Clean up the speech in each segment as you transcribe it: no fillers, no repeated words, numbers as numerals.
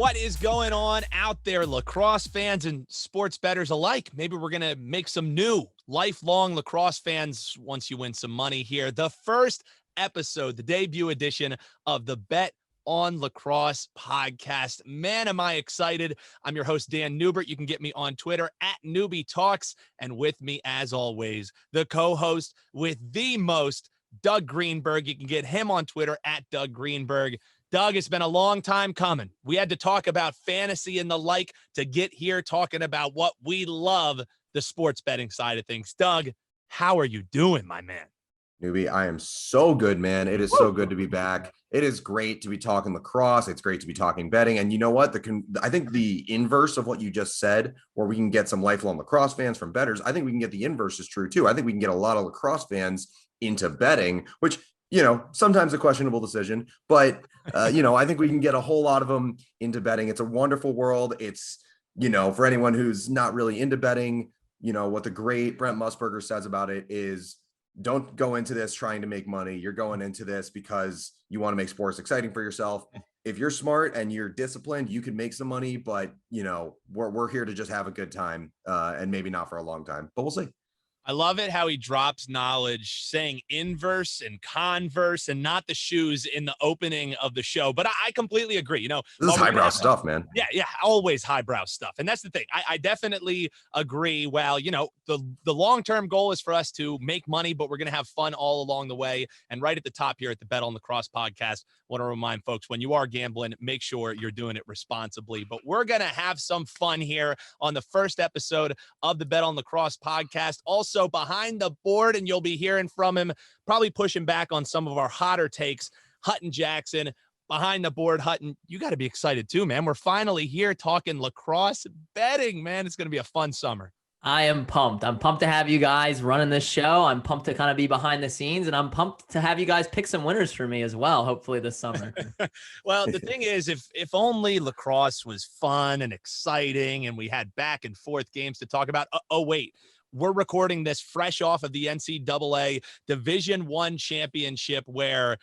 What is going on out there, lacrosse fans and sports bettors alike? Maybe we're going to make some new lifelong lacrosse fans once you win some money here. The first episode, the debut edition of the Bet On Lacrosse Podcast. Man, am I excited. I'm your host, Dan Neubert. You can get me on Twitter at Newbie Talks. And with me, as always, the co-host with the most, Doug Greenberg. You can get him on Twitter at Doug Greenberg. Doug, it's been a long time coming. We had to talk about fantasy and the like to get here talking about what we love, the sports betting side of things. Doug, how are you doing, my man? Newbie, I am so good, man. It is so good to be back. It is great to be talking lacrosse. It's great to be talking betting. And you know what? I think the inverse of what you just said, where we can get some lifelong lacrosse fans from bettors, I think we can get the inverse is true too. I think we can get a lot of lacrosse fans into betting, which, you know, sometimes a questionable decision, but, I think we can get a whole lot of them into betting. It's a wonderful world. It's, for anyone who's not really into betting, what the great Brent Musburger says about it is don't go into this trying to make money. You're going into this because you want to make sports exciting for yourself. If you're smart and you're disciplined, you can make some money, but, we're here to just have a good time and maybe not for a long time, but we'll see. I love it how he drops knowledge, saying inverse and converse and not the shoes in the opening of the show. But I completely agree. This is highbrow stuff, man. Yeah, always highbrow stuff. And that's the thing. I definitely agree. Well, the long-term goal is for us to make money, but we're going to have fun all along the way. And right at the top here at the Bet On Lacrosse Podcast, I want to remind folks, when you are gambling, make sure you're doing it responsibly. But we're going to have some fun here on the first episode of the Bet On Lacrosse Podcast. Also behind the board, and you'll be hearing from him, probably pushing back on some of our hotter takes, Hutton Jackson. Behind the board, Hutton, you got to be excited too, man. We're finally here talking lacrosse betting, man. It's going to be a fun summer. I am pumped. I'm pumped to have you guys running this show. I'm pumped to kind of be behind the scenes, and I'm pumped to have you guys pick some winners for me as well, hopefully this summer. Well, the thing is, if only lacrosse was fun and exciting and we had back and forth games to talk about. Oh, wait. We're recording this fresh off of the NCAA Division I championship, where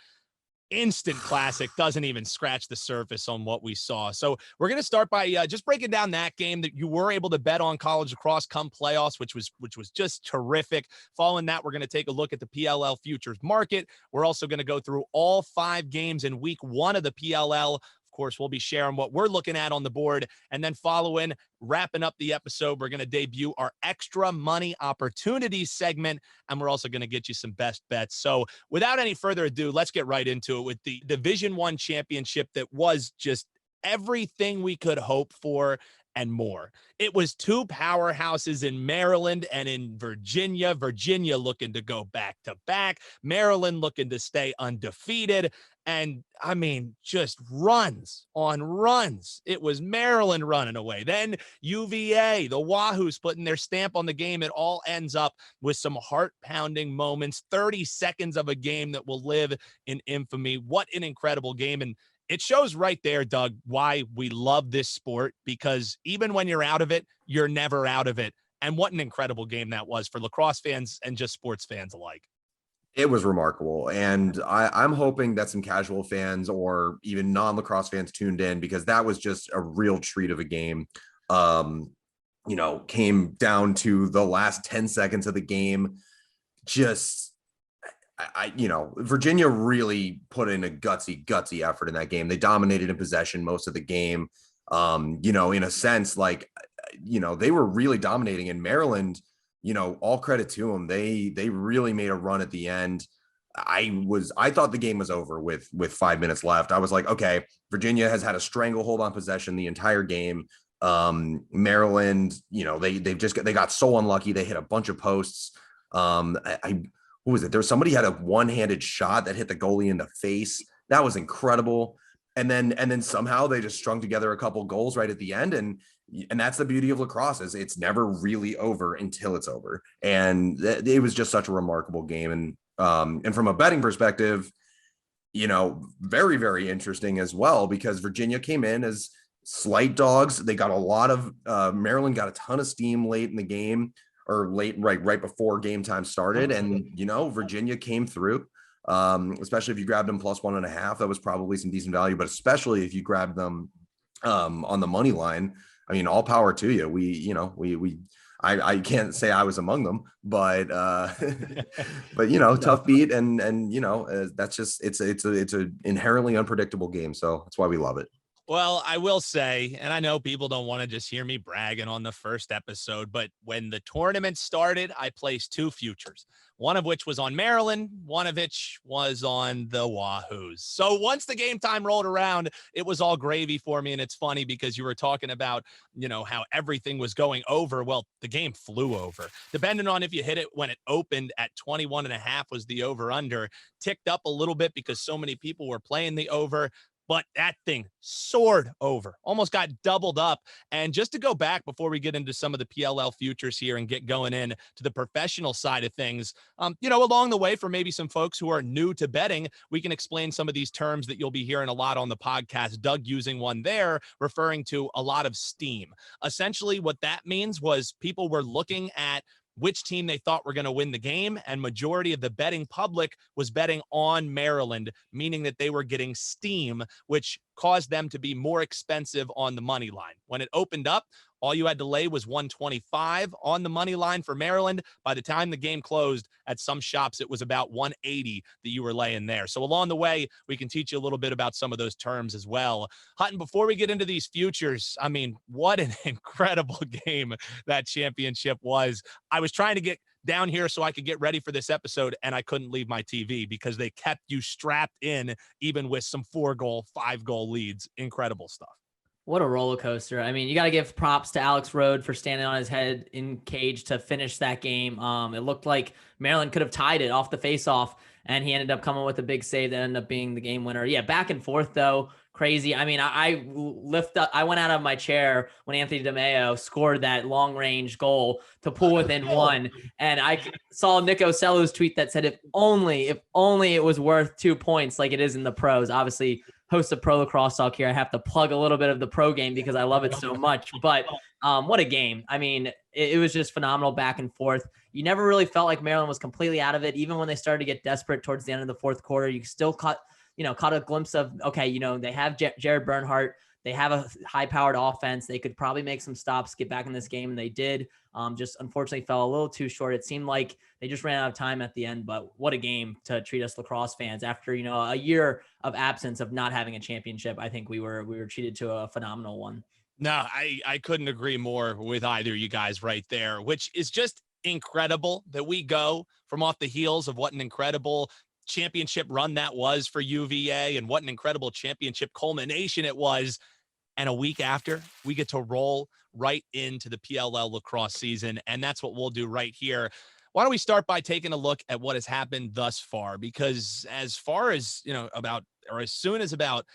instant classic doesn't even scratch the surface on what we saw. So we're going to start by just breaking down that game that you were able to bet on college lacrosse come playoffs, which was just terrific. Following that, we're going to take a look at the PLL futures market. We're also going to go through all 5 games in week 1 of the PLL. Of course, we'll be sharing what we're looking at on the board. And then wrapping up the episode, we're going to debut our extra money opportunities segment. And we're also going to get you some best bets. So without any further ado, let's get right into it with the Division I championship that was just everything we could hope for and more. It was 2 powerhouses in Maryland and in Virginia. Virginia looking to go back to back. Maryland looking to stay undefeated. And I mean, just runs on runs. It was Maryland running away. Then UVA, the Wahoos putting their stamp on the game. It all ends up with some heart-pounding moments, 30 seconds of a game that will live in infamy. What an incredible game. And it shows right there, Doug, why we love this sport, because even when you're out of it, you're never out of it. And what an incredible game that was for lacrosse fans and just sports fans alike. It was remarkable. And I'm hoping that some casual fans or even non-lacrosse fans tuned in, because that was just a real treat of a game. Came down to the last 10 seconds of the game. Virginia really put in a gutsy effort in that game. They dominated in possession most of the game. In a sense, they were really dominating in Maryland. All credit to them. They really made a run at the end. I thought the game was over with 5 minutes left. I was like, okay, Virginia has had a stranglehold on possession the entire game. Maryland, they got so unlucky. They hit a bunch of posts. Who was it? There was somebody had a one-handed shot that hit the goalie in the face. That was incredible. And then somehow they just strung together a couple goals right at the end. And that's the beauty of lacrosse, is it's never really over until it's over. And it was just such a remarkable game. And from a betting perspective, very, very interesting as well, because Virginia came in as slight dogs. They got a lot of Maryland got a ton of steam late in the game, or right before game time started. And, Virginia came through, especially if you grabbed them +1.5, that was probably some decent value, but especially if you grabbed them on the money line. I mean, all power to you. I can't say I was among them, but tough beat. And that's just, it's a inherently unpredictable game. So that's why we love it. Well, I will say, and I know people don't want to just hear me bragging on the first episode, but when the tournament started, I placed 2 futures, one of which was on Maryland, one of which was on the Wahoos. So once the game time rolled around, it was all gravy for me. And it's funny because you were talking about, how everything was going over. Well, the game flew over. Depending on if you hit it when it opened at 21.5 was the over under, ticked up a little bit because so many people were playing the over. But that thing soared over, almost got doubled up. And just to go back before we get into some of the PLL futures here and get going in to the professional side of things, along the way for maybe some folks who are new to betting, we can explain some of these terms that you'll be hearing a lot on the podcast. Doug using one there, referring to a lot of steam. Essentially, what that means was people were looking at which team they thought were going to win the game, and majority of the betting public was betting on Maryland, meaning that they were getting steam, which caused them to be more expensive on the money line. When it opened up, all you had to lay was 125 on the money line for Maryland. By the time the game closed, at some shops, it was about 180 that you were laying there. So along the way, we can teach you a little bit about some of those terms as well. Hutton, before we get into these futures, I mean, what an incredible game that championship was. I was trying to get down here so I could get ready for this episode, and I couldn't leave my TV because they kept you strapped in, even with some 4-goal, 5-goal leads. Incredible stuff. What a roller coaster. I mean, you got to give props to Alex Rode for standing on his head in cage to finish that game. It looked like Maryland could have tied it off the faceoff, and he ended up coming with a big save that ended up being the game winner. Yeah, back and forth, though. Crazy. I mean, I went out of my chair when Anthony DeMeo scored that long range goal to pull within 1. And I saw Nick Ocello's tweet that said, if only it was worth 2 points like it is in the pros. Obviously, host of Pro Lacrosse Talk here, I have to plug a little bit of the pro game because I love it so much. But what a game. I mean, it was just phenomenal back and forth. You never really felt like Maryland was completely out of it. Even when they started to get desperate towards the end of the fourth quarter, you still caught a glimpse of, okay, they have Jared Bernhardt. They have a high-powered offense. They could probably make some stops, get back in this game, and they did. Just unfortunately fell a little too short. It seemed like they just ran out of time at the end, but what a game to treat us lacrosse fans after, a year of absence of not having a championship. I think we were treated to a phenomenal one. No, I couldn't agree more with either of you guys right there, which is just incredible that we go from off the heels of what an incredible championship run that was for UVA and what an incredible championship culmination it was. And a week after, we get to roll right into the PLL lacrosse season. And that's what we'll do right here. Why don't we start by taking a look at what has happened thus far? Because as far as, as soon as about,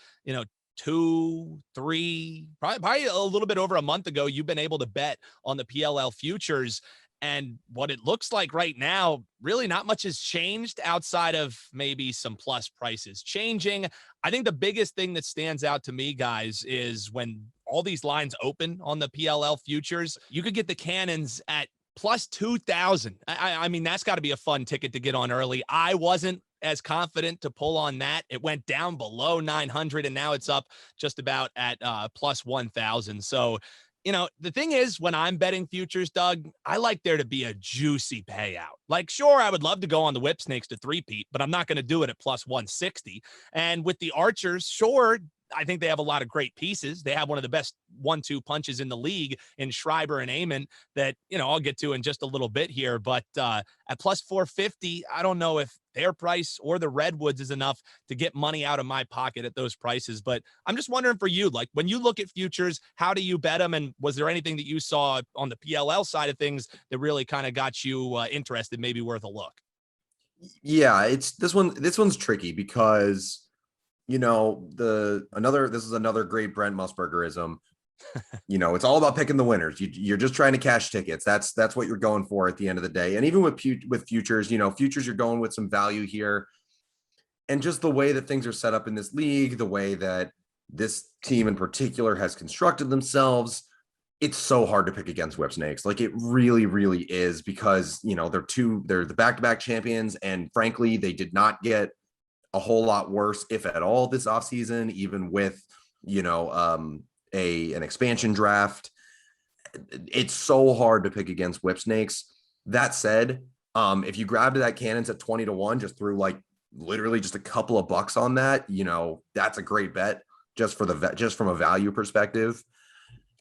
2, 3, probably a little bit over a month ago, you've been able to bet on the PLL futures. And what it looks like right now, really not much has changed outside of maybe some plus prices changing. I think the biggest thing that stands out to me, guys, is when all these lines open on the PLL futures, you could get the Cannons at plus 2,000. I mean, that's got to be a fun ticket to get on early. I wasn't as confident to pull on that. It went down below 900, and now it's up just about at plus 1,000. So, the thing is, when I'm betting futures, Doug, I like there to be a juicy payout. Like, sure, I would love to go on the Whip Snakes to three-peat, but I'm not going to do it at plus 160. And with the Archers, sure, I think they have a lot of great pieces. They have one of the best 1-2 punches in the league in Schreiber and Amon that, I'll get to in just a little bit here. But at plus 450, I don't know if their price or the Redwoods is enough to get money out of my pocket at those prices. But I'm just wondering for you, like when you look at futures, how do you bet them? And was there anything that you saw on the PLL side of things that really kind of got you interested, maybe worth a look? Yeah, this one's tricky because this is another great Brent Musburgerism. It's all about picking the winners. You're just trying to cash tickets. That's what you're going for at the end of the day. And even with futures, futures, you're going with some value here. And just the way that things are set up in this league, the way that this team in particular has constructed themselves, it's so hard to pick against Whip Snakes. Like it really, really is because, they're the back-to-back champions. And frankly, they did not get a whole lot worse, if at all, this offseason, even with, an expansion draft. It's so hard to pick against whip snakes. That said, if you grabbed that cannons at 20-1, just threw like literally just a couple of bucks on that, that's a great bet just from a value perspective.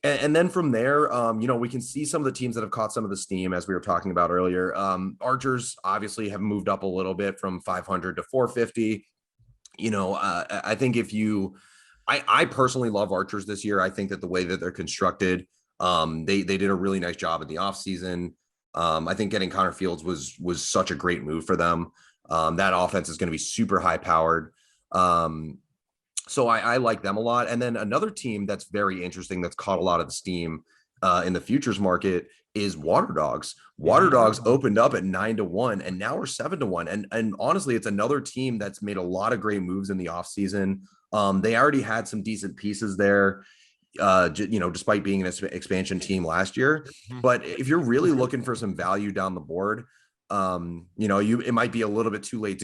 And then from there, we can see some of the teams that have caught some of the steam, as we were talking about earlier. Archers obviously have moved up a little bit from 500 to 450. I think I personally love Archers this year. I think that the way that they're constructed, they did a really nice job in the offseason. I think getting Connor Fields was such a great move for them. That offense is going to be super high powered. So I like them a lot. And then another team that's very interesting that's caught a lot of the steam in the futures market is Water Dogs. Water Dogs opened up at 9-1 and now we're 7-1. And honestly, it's another team that's made a lot of great moves in the offseason. They already had some decent pieces there, despite being an expansion team last year. But if you're really looking for some value down the board, it might be a little bit too late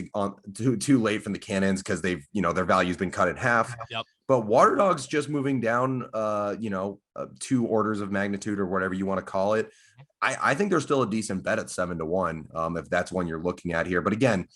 too late from the cannons because they've, their value's been cut in half. Yep. But Water Dogs just moving down, 2 orders of magnitude or whatever you want to call it. I think they're still a decent bet at 7-1 if that's one you're looking at here. But again,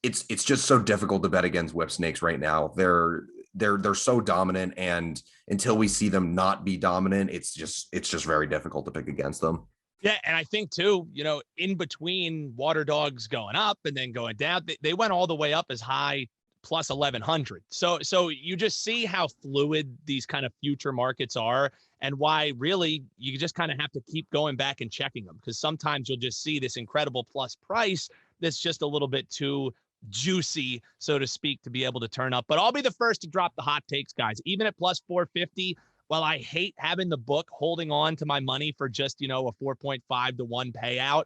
it's just so difficult to bet against whip snakes right now. They're so dominant, and until we see them not be dominant, it's just very difficult to pick against them. Yeah, and I think too, in between Water Dogs going up and then going down, they went all the way up as high plus 1,100. So you just see how fluid these kind of future markets are, and why really you just kind of have to keep going back and checking them, because sometimes you'll just see this incredible plus price that's just a little bit too juicy, so to speak, to be able to turn up. But I'll be the first to drop the hot takes, guys. Even at plus 450, while I hate having the book holding on to my money for just, a 4.5 to 1 payout,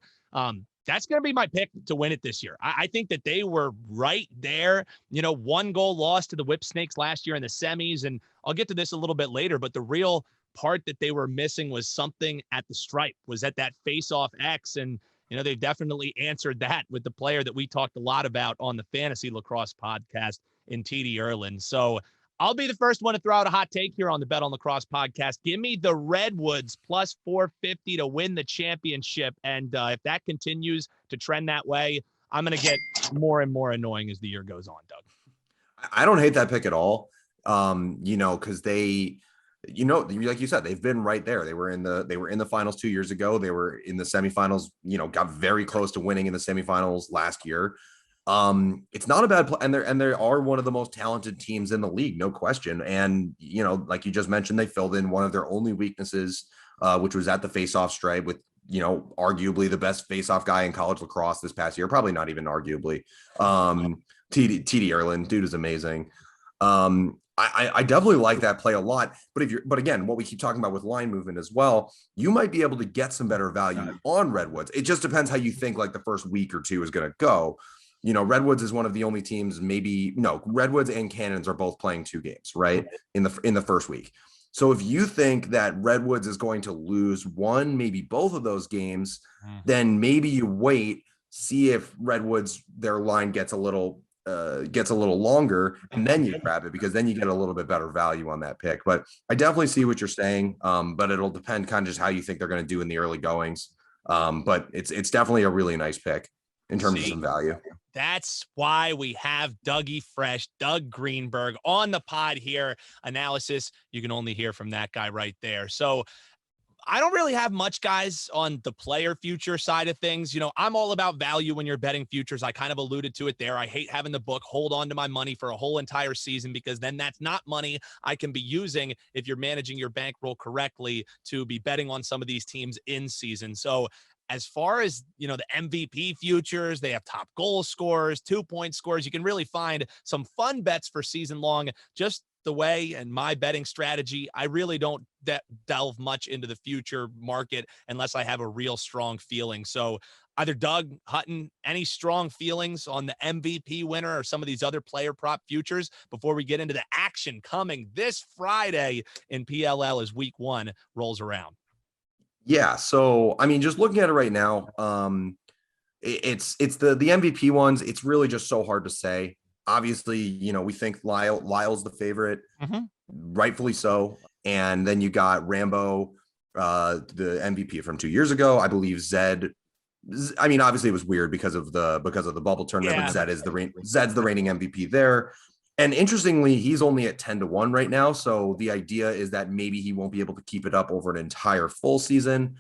that's going to be my pick to win it this year. I think that they were right there, 1 goal loss to the Whip Snakes last year in the semis. And I'll get to this a little bit later, but the real part that they were missing was something at the stripe, was at that face-off X. And, they've definitely answered that with the player that we talked a lot about on the Fantasy Lacrosse podcast in TD Erlin. So I'll be the first one to throw out a hot take here on the Bet on Lacrosse podcast. Give me the Redwoods plus 450 to win the championship. And if that continues to trend that way, I'm going to get more and more annoying as the year goes on, Doug. I don't hate that pick at all. Because they, like you said, they've been right there. They were in the finals 2 years ago. They were in the semifinals, got very close to winning in the semifinals last year. It's not a bad play, and they are one of the most talented teams in the league, no question. And like you just mentioned, they filled in one of their only weaknesses, which was at the face-off stripe with arguably the best face-off guy in college lacrosse this past year. Probably not even arguably. TD Erlin, dude is amazing. I definitely like that play a lot. But again, what we keep talking about with line movement as well, you might be able to get some better value on Redwoods. It just depends how you think like the first week or two is going to go. Redwoods is one of the only teams, Redwoods and Cannons are both playing 2 games, right? In the first week. So if you think that Redwoods is going to lose one, maybe both of those games, then maybe you wait, see if Redwoods, their line gets a little longer, and then you grab it, because then you get a little bit better value on that pick. But I definitely see what you're saying. But it'll depend kind of just how you think they're going to do in the early goings. But it's definitely a really nice pick in terms of some value. That's why we have Dougie Fresh, Doug Greenberg on the pod here. Analysis, you can only hear from that guy right there. So I don't really have much, guys, on the player future side of things. I'm all about value when you're betting futures. I kind of alluded to it there. I hate having the book hold on to my money for a whole entire season, because then that's not money I can be using if you're managing your bankroll correctly to be betting on some of these teams in season. So as far as, the MVP futures, they have top goal scorers, 2-point scores. You can really find some fun bets for season long. Just the way and my betting strategy, I really don't delve much into the future market unless I have a real strong feeling. So either Doug, Hutton, any strong feelings on the MVP winner or some of these other player prop futures before we get into the action coming this Friday in PLL as week 1 rolls around? Yeah. So, just looking at it right now, it's the MVP ones. It's really just so hard to say. Obviously, we think Lyle's the favorite, rightfully so. And then you got Rambo, the MVP from 2 years ago. I believe Zed. I mean, obviously it was weird because of the bubble tournament, but Zed's the reigning MVP there. And interestingly, he's only at 10-1 right now. So the idea is that maybe he won't be able to keep it up over an entire full season.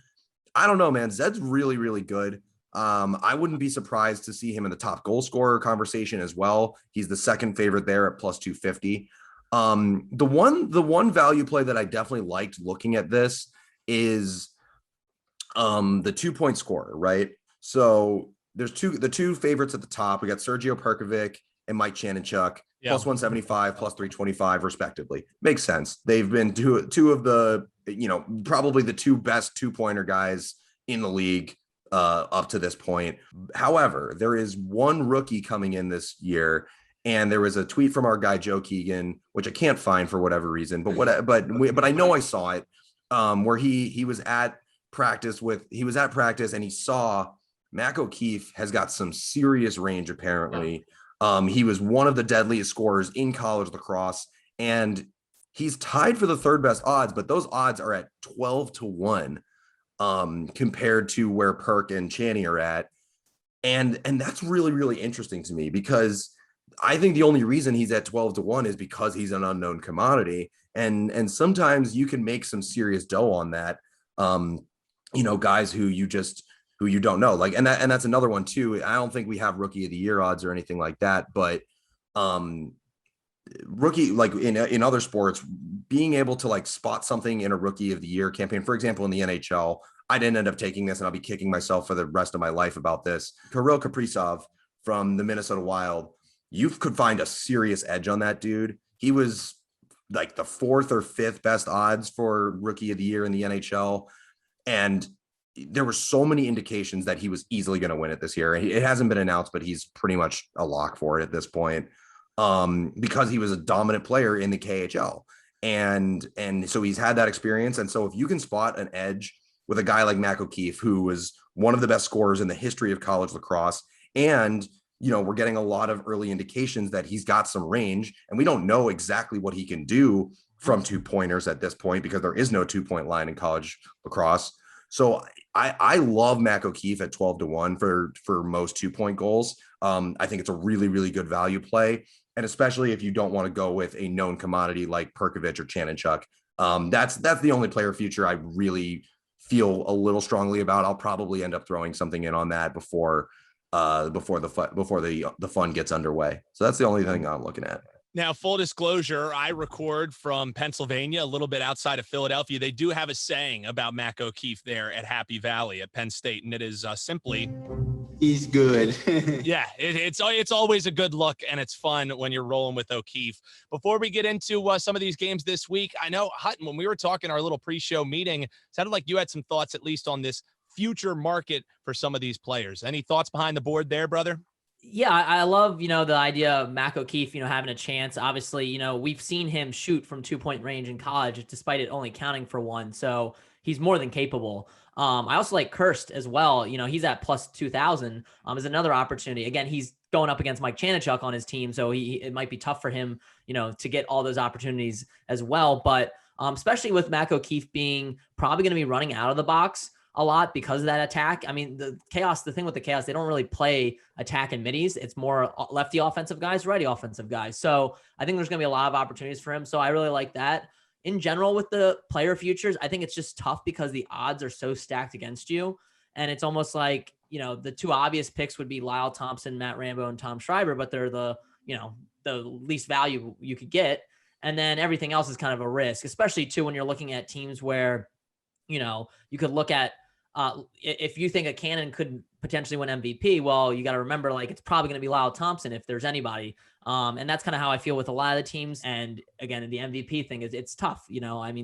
I don't know, man. Zed's really, really good. I wouldn't be surprised to see him in the top goal scorer conversation as well. He's the second favorite there at plus 250. The one value play that I definitely liked looking at this is the 2-point scorer, right? So there's the two favorites at the top. We got Sergio Perkovic and Mike Chanenchuk, plus 175, plus 325, respectively. Makes sense. They've been two of the, probably the two best 2-pointer guys in the league up to this point. However, there is one rookie coming in this year, and there was a tweet from our guy Joe Keegan, which I can't find for whatever reason, but I know I saw it, where he was at practice and he saw Mac O'Keefe has got some serious range apparently. He was one of the deadliest scorers in college lacrosse, and he's tied for the third best odds, but those odds are at 12-1 compared to where Perk and Channy are at. And that's really, really interesting to me, because I think the only reason he's at 12-1 is because he's an unknown commodity. And sometimes you can make some serious dough on that. Guys who you don't know, like, and that's another one too. I don't think we have rookie of the year odds or anything like that, but rookie, like in other sports, being able to like spot something in a rookie of the year campaign, for example, in the NHL, I didn't end up taking this and I'll be kicking myself for the rest of my life about this. Kirill Kaprizov from the Minnesota Wild, you could find a serious edge on that dude. He was like the 4th or 5th best odds for rookie of the year in the NHL. And there were so many indications that he was easily going to win it this year. It hasn't been announced, but he's pretty much a lock for it at this point, because he was a dominant player in the KHL. And so he's had that experience. And so if you can spot an edge with a guy like Mac O'Keefe, who was one of the best scorers in the history of college lacrosse, and we're getting a lot of early indications that he's got some range, and we don't know exactly what he can do from 2-pointers at this point, because there is no 2-point line in college lacrosse. So I love Mac O'Keefe at 12-1 for most 2-point goals. I think it's a really, really good value play. And especially if you don't want to go with a known commodity like Perkovic or Chanenchuk. That's the only player future I really feel a little strongly about. I'll probably end up throwing something in on that before the fun gets underway. So that's the only thing I'm looking at. Now, full disclosure, I record from Pennsylvania, a little bit outside of Philadelphia. They do have a saying about Mac O'Keefe there at Happy Valley at Penn State, and it is simply, he's good. Yeah, it's always a good look, and it's fun when you're rolling with O'Keefe. Before we get into some of these games this week, I know, Hutton, when we were talking our little pre-show meeting, it sounded like you had some thoughts, at least on this future market for some of these players. Any thoughts behind the board there, brother? Yeah, I love, the idea of Mac O'Keefe, having a chance. Obviously, we've seen him shoot from 2-point range in college, despite it only counting for 1. So he's more than capable. I also like Kirst as well. He's at plus 2,000 is another opportunity. Again, he's going up against Mike Chanenchuk on his team. So it might be tough for him, to get all those opportunities as well. But especially with Mac O'Keefe being probably going to be running out of the box a lot because of that attack. I mean, the thing with the Chaos, they don't really play attack and middies. It's more lefty offensive guys, righty offensive guys. So I think there's going to be a lot of opportunities for him. So I really like that. In general, with the player futures, I think it's just tough because the odds are so stacked against you. And it's almost like, the two obvious picks would be Lyle Thompson, Matt Rambo, and Tom Schreiber, but they're the least value you could get. And then everything else is kind of a risk, especially too, when you're looking at teams where, you could look at, if you think a Cannon could potentially win MVP, well, you got to remember, it's probably going to be Lyle Thompson if there's anybody. And that's kind of how I feel with a lot of the teams. And again, the MVP thing is it's tough.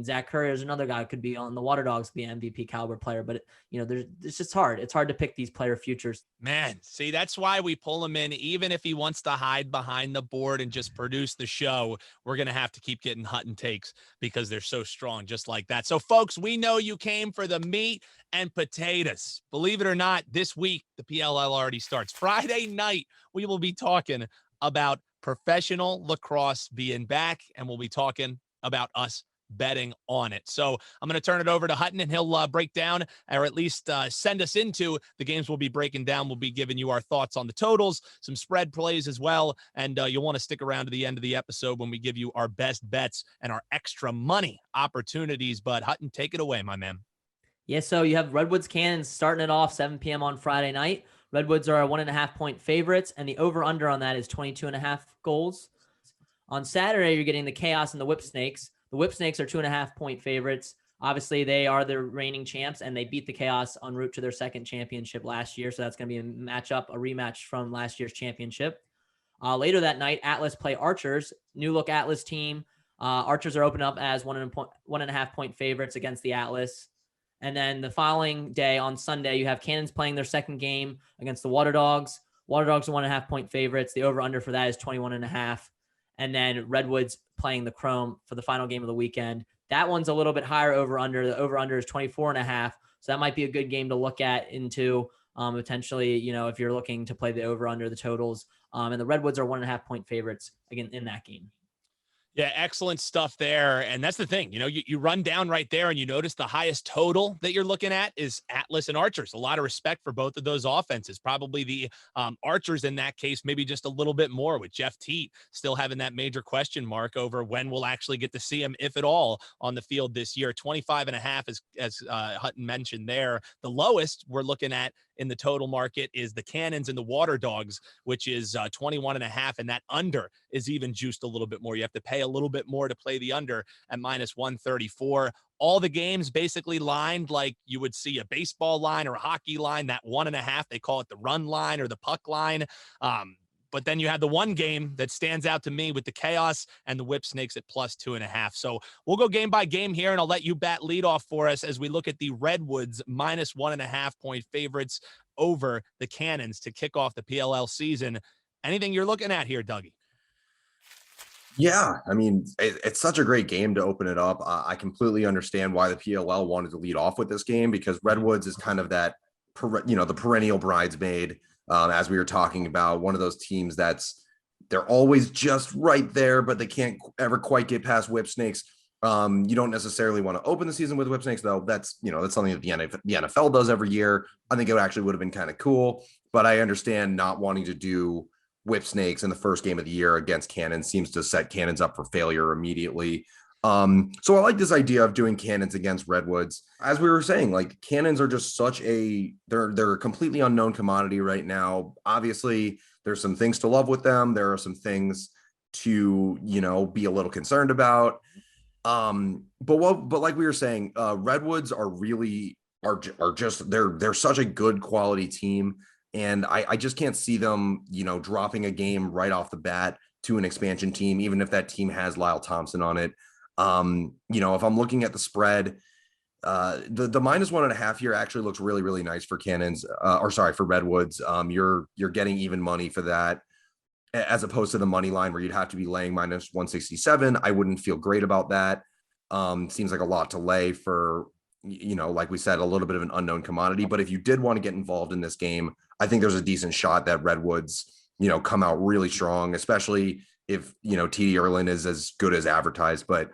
Zach Curry is another guy who could be on the Water Dogs to be an MVP caliber player, but it's just hard. It's hard to pick these player futures. Man, see, that's why we pull him in. Even if he wants to hide behind the board and just produce the show, we're going to have to keep getting Hutton takes because they're so strong, just like that. So folks, we know you came for the meat and potatoes. Believe it or not, this week, the PLL already starts. Friday night, we will be talking about professional lacrosse being back, and we'll be talking about us betting on it. So I'm going to turn it over to Hutton, and he'll break down, or at least send us into the games we'll be breaking down. We'll be giving you our thoughts on the totals, some spread plays as well, and you'll want to stick around to the end of the episode when we give you our best bets and our extra money opportunities. But Hutton, take it away, my man. Yeah, so you have Redwoods Cannons starting it off 7 p.m. on Friday night. Redwoods are 1.5-point favorites, and the over-under on that is 22.5 goals. On Saturday, you're getting the Chaos and the Whip Snakes. The Whip Snakes are 2.5-point favorites. Obviously, they are the reigning champs, and they beat the Chaos en route to their second championship last year, so that's going to be a rematch from last year's championship. Later that night, Atlas play Archers, new look Atlas team. Archers are opened up as 1.5-point favorites against the Atlas. And then the following day on Sunday, you have Cannons playing their second game against the Water Dogs. Water Dogs are 1.5-point favorites. The over-under for that is 21.5. And then Redwoods playing the Chrome for the final game of the weekend. That one's a little bit higher over-under. The over-under is 24.5. So that might be a good game to look at into potentially, if you're looking to play the over-under, the totals. And the Redwoods are 1.5-point favorites again in that game. Yeah, excellent stuff there. And that's the thing, you run down right there and you notice the highest total that you're looking at is Atlas and Archers. A lot of respect for both of those offenses. Probably the Archers in that case, maybe just a little bit more, with Jeff Teat still having that major question mark over when we'll actually get to see him, if at all, on the field this year. 25.5, as Hutton mentioned there. The lowest we're looking at in the total market is the Cannons and the Water Dogs, which is 21.5, and that under is even juiced a little bit more. You have to pay a little bit more to play the under at -134. All the games basically lined like you would see a baseball line or a hockey line, that 1.5. They call it the run line or the puck line. But then you have the one game that stands out to me with the Chaos and the Whip Snakes at +2.5. So we'll go game by game here, and I'll let you bat leadoff for us as we look at the Redwoods -1.5-point favorites over the Cannons to kick off the PLL season. Anything you're looking at here, Dougie? Yeah, I mean, it's such a great game to open it up. I completely understand why the PLL wanted to lead off with this game, because Redwoods is kind of that, the perennial bridesmaid. As we were talking about, one of those teams they're always just right there, but they can't ever quite get past Whip Snakes. You don't necessarily want to open the season with Whip Snakes, though. That's something that the NFL does every year. I think it actually would have been kind of cool, but I understand not wanting to do Whip Snakes in the first game of the year against Cannons. Seems to set Cannons up for failure immediately. So I like this idea of doing Cannons against Redwoods. As we were saying, like, Cannons are just they're a completely unknown commodity right now. Obviously, there's some things to love with them. There are some things to, be a little concerned about. But like we were saying, Redwoods they're such a good quality team. And I just can't see them, dropping a game right off the bat to an expansion team, even if that team has Lyle Thompson on it. If I'm looking at the spread, the -1.5 here actually looks really, really nice for Cannons, for Redwoods. You're getting even money for that, as opposed to the money line where you'd have to be laying -167. I wouldn't feel great about that. Seems like a lot to lay for, like we said, a little bit of an unknown commodity. But if you did want to get involved in this game, I think there's a decent shot that Redwoods, come out really strong, especially if, TD Ierlan is as good as advertised. But,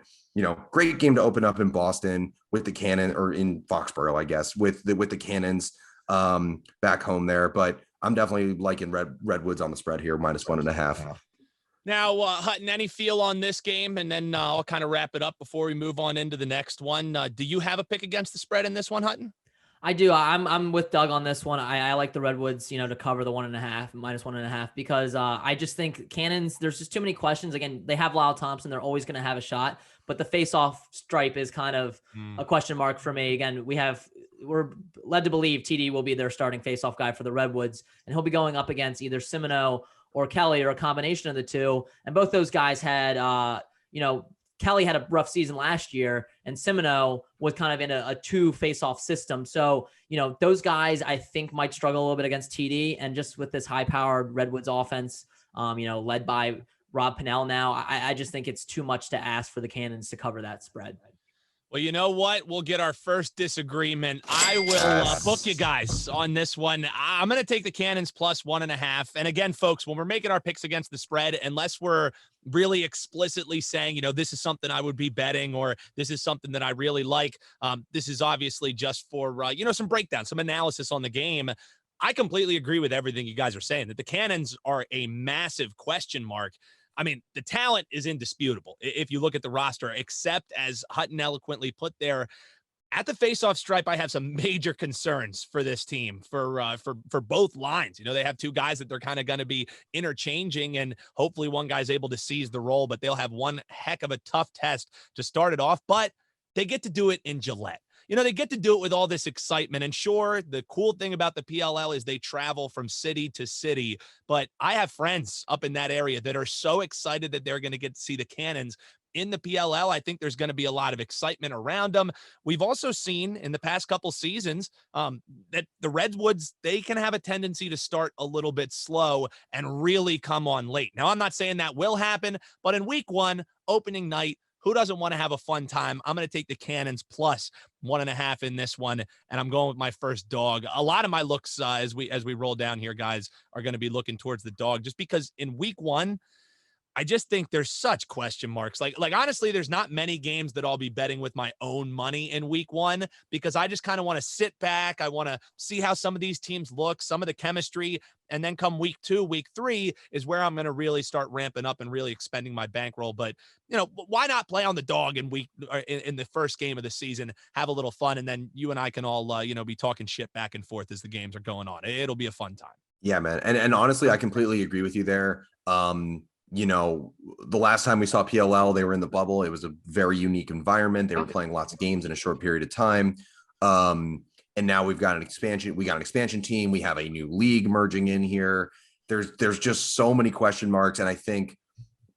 great game to open up in Boston with the Cannon, or in Foxborough, I guess, with the Cannons back home there. But I'm definitely liking Redwoods on the spread here, -1.5. Now, Hutton, any feel on this game? And then I'll kind of wrap it up before we move on into the next one. Do you have a pick against the spread in this one, Hutton? I do. I'm with Doug on this one. I like the Redwoods, to cover the 1.5, -1.5, because I just think Cannons, there's just too many questions. Again, they have Lyle Thompson. They're always going to have a shot, but the face-off stripe is kind of a question mark for me. Again, we're led to believe TD will be their starting face-off guy for the Redwoods, and he'll be going up against either Simoneau or Kelly, or a combination of the two. And both those guys had, Kelly had a rough season last year, and Simoneau was kind of in a two face-off system. So, those guys I think might struggle a little bit against TD. And just with this high-powered Redwoods offense, led by Rob Pennell now, I just think it's too much to ask for the Cannons to cover that spread. Well, you know what? We'll get our first disagreement. I will book you guys on this one. I'm going to take the Cannons plus 1.5. And again, folks, when we're making our picks against the spread, unless we're really explicitly saying, this is something I would be betting or this is something that I really like, this is obviously just for, some breakdown, some analysis on the game. I completely agree with everything you guys are saying, that the Cannons are a massive question mark. I mean, the talent is indisputable if you look at the roster, except as Hutton eloquently put there, at the faceoff stripe, I have some major concerns for this team for both lines. They have two guys that they're kind of going to be interchanging, and hopefully one guy's able to seize the role, but they'll have one heck of a tough test to start it off, but they get to do it in Gillette. They get to do it with all this excitement. And sure, the cool thing about the PLL is they travel from city to city. But I have friends up in that area that are so excited that they're going to get to see the Cannons in the PLL. I think there's going to be a lot of excitement around them. We've also seen in the past couple seasons that the Redwoods, they can have a tendency to start a little bit slow and really come on late. Now, I'm not saying that will happen, but in week 1, opening night, who doesn't want to have a fun time? I'm going to take the Cannons plus 1.5 in this one, and I'm going with my first dog. A lot of my looks as we roll down here, guys, are going to be looking towards the dog, just because in week 1, I just think there's such question marks. Like honestly, there's not many games that I'll be betting with my own money in week 1 because I just kind of want to sit back. I want to see how some of these teams look, some of the chemistry, and then come week 2, week 3 is where I'm going to really start ramping up and really expending my bankroll. But why not play on the dog in in the first game of the season, have a little fun, and then you and I can all be talking shit back and forth as the games are going on. It'll be a fun time. Yeah, man. And honestly, I completely agree with you there. The last time we saw PLL, they were in the bubble. It was a very unique environment. They were playing lots of games in a short period of time. And now we've got an expansion. We got an expansion team. We have a new league merging in here. There's just so many question marks. And I think,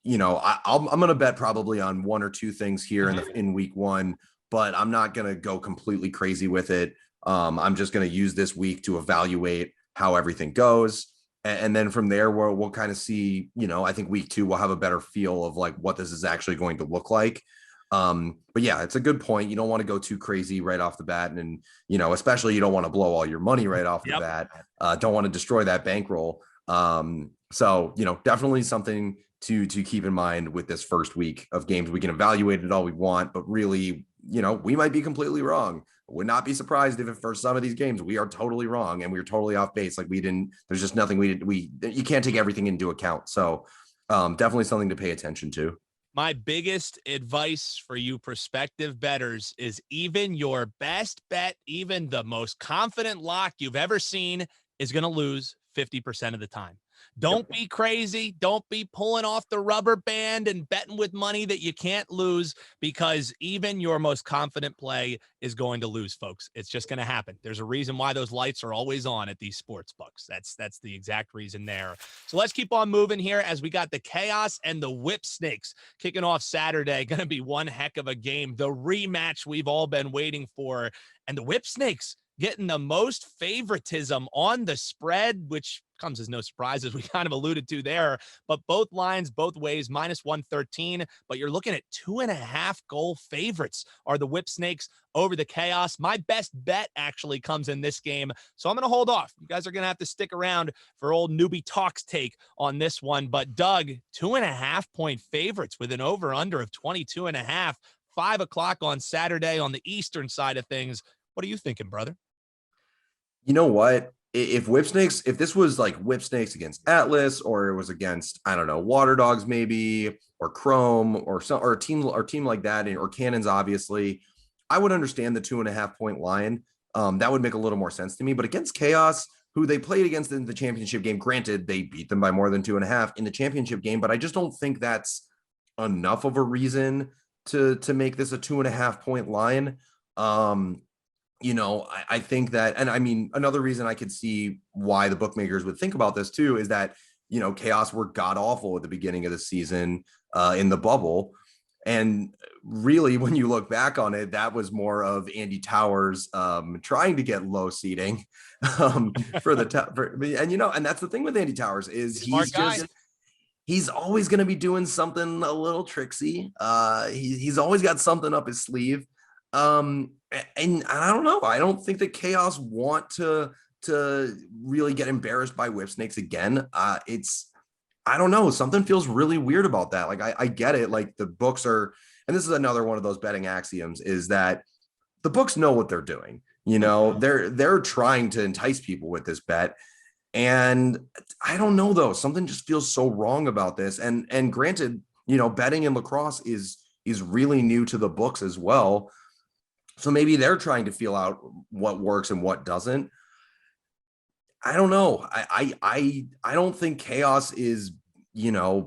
I'm going to bet probably on one or two things here in week 1, but I'm not going to go completely crazy with it. I'm just going to use this week to evaluate how everything goes. And then from there, we'll kind of see, I think week 2, we'll have a better feel of like what this is actually going to look like. But yeah, it's a good point. You don't want to go too crazy right off the bat. And, especially you don't want to blow all your money right off the bat. Don't want to destroy that bankroll. So, definitely something to keep in mind with this first week of games. We can evaluate it all we want, but really, we might be completely wrong. Would not be surprised if for some of these games we are totally wrong and we're totally off base. Like there's just nothing you can't take everything into account. So definitely something to pay attention to. My biggest advice for you prospective bettors is even your best bet, even the most confident lock you've ever seen, is going to lose 50% of the time. Don't be crazy. Don't be pulling off the rubber band and betting with money that you can't lose, because even your most confident play is going to lose, folks. It's just going to happen. There's a reason why those lights are always on at these sports books. That's the exact reason there. So let's keep on moving here as we got the Chaos and the Whip Snakes kicking off Saturday. Going to be one heck of a game. The rematch we've all been waiting for. And the Whip Snakes getting the most favoritism on the spread, which comes as no surprise, as we kind of alluded to there. But both lines, both ways, minus 113. But you're looking at 2.5 goal favorites are the Whip Snakes over the Chaos. My best bet actually comes in this game, so I'm going to hold off. You guys are going to have to stick around for old Newbie Talk's take on this one. But Doug, 2.5-point favorites with an over-under of 22.5, 5 o'clock on Saturday on the Eastern side of things. What are you thinking, brother? You know what? If this was like Whip Snakes against Atlas, or it was against, I don't know, Water Dogs maybe, or Chrome, or a team like that, or Cannons, obviously, I would understand the 2.5-point line. That would make a little more sense to me. But against Chaos, who they played against in the championship game, granted, they beat them by more than 2.5 in the championship game, but I just don't think that's enough of a reason to make this a 2.5-point line. I think that, and I mean, another reason I could see why the bookmakers would think about this too is that, Chaos were god awful at the beginning of the season in the bubble. And really, when you look back on it, that was more of Andy Towers trying to get low seeding and that's the thing with Andy Towers is he's always going to be doing something a little tricksy. He's always got something up his sleeve. And I don't know. I don't think that Chaos want to really get embarrassed by whip snakes again. I don't know. Something feels really weird about that. Like I get it. Like the books are, and this is another one of those betting axioms, is that the books know what they're doing. They're trying to entice people with this bet. And I don't know though. Something just feels so wrong about this. And granted, betting in lacrosse is really new to the books as well. So maybe they're trying to feel out what works and what doesn't. I don't know. I don't think Chaos is,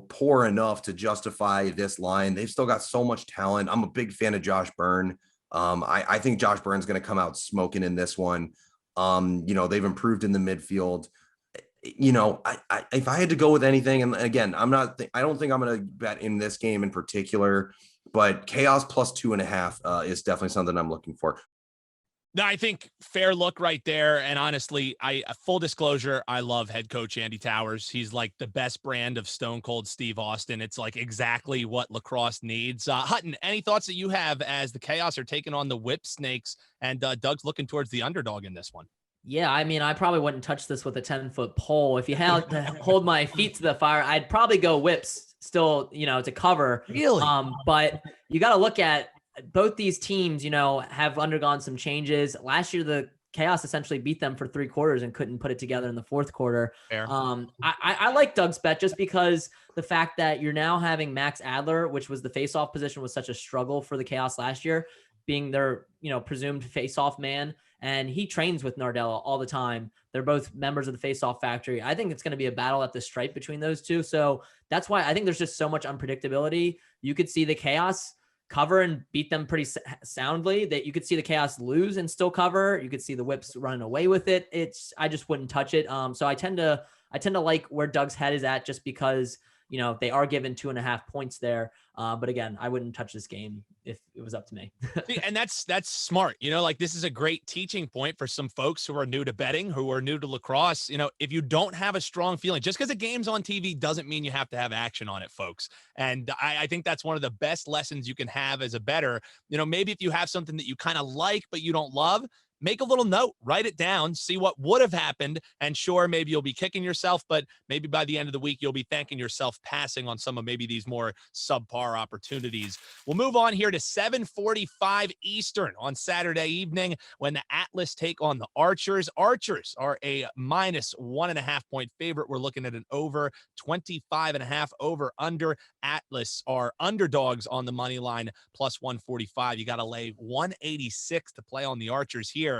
poor enough to justify this line. They've still got so much talent. I'm a big fan of Josh Byrne. I think Josh Byrne's going to come out smoking in this one. They've improved in the midfield. If I had to go with anything, and again, I don't think I'm going to bet in this game in particular, but Chaos plus 2.5 is definitely something I'm looking for. No, I think fair look right there. And honestly, full disclosure, I love head coach Andy Towers. He's like the best brand of Stone Cold Steve Austin. It's like exactly what lacrosse needs. Hutton, any thoughts that you have as the Chaos are taking on the Whip Snakes, and Doug's looking towards the underdog in this one? Yeah, I mean, I probably wouldn't touch this with a 10-foot pole. If you had to hold my feet to the fire, I'd probably go Whips still, to cover. Really? But you got to look at both these teams, have undergone some changes. Last year, the Chaos essentially beat them for 3 quarters and couldn't put it together in the 4th quarter. Fair. I like Doug's bet just because the fact that you're now having Max Adler, which was the faceoff position, was such a struggle for the Chaos last year, being their, presumed faceoff man. And he trains with Nardella all the time. They're both members of the Faceoff Factory. I think it's going to be a battle at the stripe between those two. So that's why I think there's just so much unpredictability. You could see the Chaos cover and beat them pretty soundly. That you could see the Chaos lose and still cover. You could see the Whips running away with it. I just wouldn't touch it. So I tend to like where Doug's head is at, just because they are given 2.5 points there. But again, I wouldn't touch this game if it was up to me. And that's smart. Like this is a great teaching point for some folks who are new to betting, who are new to lacrosse. If you don't have a strong feeling, just because a game's on TV doesn't mean you have to have action on it, folks. And I think that's one of the best lessons you can have as a bettor. Maybe if you have something that you kind of like, but you don't love, make a little note, write it down, see what would have happened. And sure, maybe you'll be kicking yourself, but maybe by the end of the week, you'll be thanking yourself passing on some of maybe these more subpar opportunities. We'll move on here to 7:45 Eastern on Saturday evening when the Atlas take on the Archers. Archers are a minus 1.5 point favorite. We're looking at an over 25.5 over under. Atlas are underdogs on the money line plus 145. You got to lay 186 to play on the Archers here.